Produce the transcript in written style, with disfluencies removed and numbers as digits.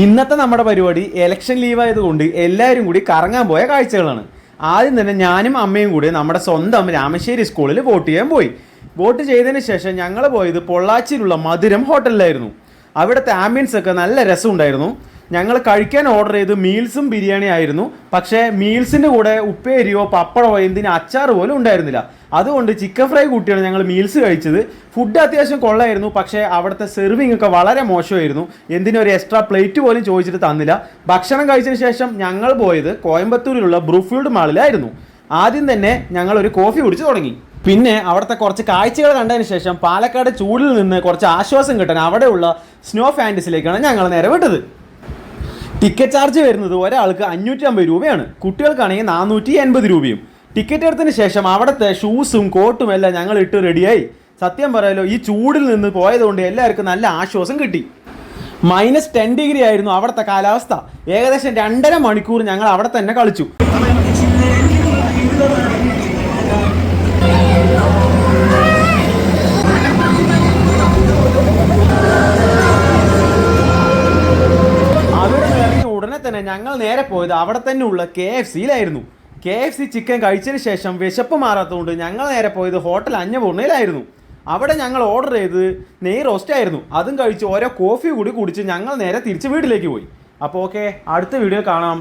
ഇന്നത്തെ നമ്മുടെ പരിപാടി ഇലക്ഷൻ ലീവായതുകൊണ്ട് എല്ലാവരും കൂടി കറങ്ങാൻ പോയ കാഴ്ചകളാണ്. ആദ്യം തന്നെ ഞാനും അമ്മയും കൂടി നമ്മുടെ സ്വന്തം രാമശ്ശേരി സ്കൂളിൽ വോട്ട് ചെയ്യാൻ പോയി. വോട്ട് ചെയ്തതിന് ശേഷം ഞങ്ങൾ പോയത് പൊള്ളാച്ചിയിലുള്ള മധുരം ഹോട്ടലിലായിരുന്നു. അവിടുത്തെ ആംബിയൻസ് ഒക്കെ നല്ല രസമുണ്ടായിരുന്നു. ഞങ്ങൾ കഴിക്കാൻ ഓർഡർ ചെയ്ത് മീൽസും ബിരിയാണി ആയിരുന്നു. പക്ഷേ മീൽസിൻ്റെ കൂടെ ഉപ്പേരിയോ പപ്പടമോ എന്തിന് അച്ചാർ പോലും ഉണ്ടായിരുന്നില്ല. അതുകൊണ്ട് ചിക്കൻ ഫ്രൈ കൂട്ടിയാണ് ഞങ്ങൾ മീൽസ് കഴിച്ചത്. ഫുഡ് അത്യാവശ്യം കൊള്ളായിരുന്നു, പക്ഷേ അവിടുത്തെ സെർവിങ് ഒക്കെ വളരെ മോശമായിരുന്നു. എന്തിനും ഒരു എക്സ്ട്രാ പ്ലേറ്റ് പോലും ചോദിച്ചിട്ട് തന്നില്ല. ഭക്ഷണം കഴിച്ചതിന് ശേഷം ഞങ്ങൾ പോയത് കോയമ്പത്തൂരിലുള്ള ബ്രൂഫീൽഡ് മാളിലായിരുന്നു. ആദ്യം തന്നെ ഞങ്ങൾ ഒരു കോഫി കുടിച്ച് തുടങ്ങി. പിന്നെ അവിടുത്തെ കുറച്ച് കാഴ്ചകൾ കണ്ടതിന് ശേഷം പാലക്കാട് ചൂടിൽ നിന്ന് കുറച്ച് ആശ്വാസം കിട്ടാൻ അവിടെയുള്ള സ്നോ ഫാൻറ്റസിലേക്കാണ് ഞങ്ങൾ നേരെ വിട്ടത്. ടിക്കറ്റ് ചാർജ് വരുന്നത് ഒരാൾക്ക് 550 രൂപയാണ്. കുട്ടികൾക്കാണെങ്കിൽ 480 രൂപയും. ടിക്കറ്റ് എടുത്തതിന് ശേഷം അവിടുത്തെ ഷൂസും കോട്ടും എല്ലാം ഞങ്ങൾ ഇട്ട് റെഡിയായി. സത്യം പറയാലോ, ഈ ചൂടിൽ നിന്ന് പോയതുകൊണ്ട് എല്ലാവർക്കും നല്ല ആശ്വാസം കിട്ടി. -10 ഡിഗ്രി ആയിരുന്നു അവിടുത്തെ കാലാവസ്ഥ. ഏകദേശം 2.5 മണിക്കൂർ ഞങ്ങൾ അവിടെ തന്നെ കളിച്ചു. ഉടനെ തന്നെ ഞങ്ങൾ നേരെ പോയത് അവിടെ തന്നെ ഉള്ള KFCയിലായിരുന്നു. KFC ചിക്കൻ കഴിച്ചതിന് ശേഷം വിശപ്പ് മാറാത്തതുകൊണ്ട് ഞങ്ങൾ നേരെ പോയത് ഹോട്ടൽ അന്നപൂർണയിലായിരുന്നു. അവിടെ ഞങ്ങൾ ഓർഡർ ചെയ്ത് നെയ് റോസ്റ്റ് ആയിരുന്നു. അതും കഴിച്ച് ഓരോ കോഫി കൂടി കുടിച്ച് ഞങ്ങൾ നേരെ തിരിച്ച് വീട്ടിലേക്ക് പോയി. അപ്പോൾ ഓക്കെ, അടുത്ത വീഡിയോ കാണാം.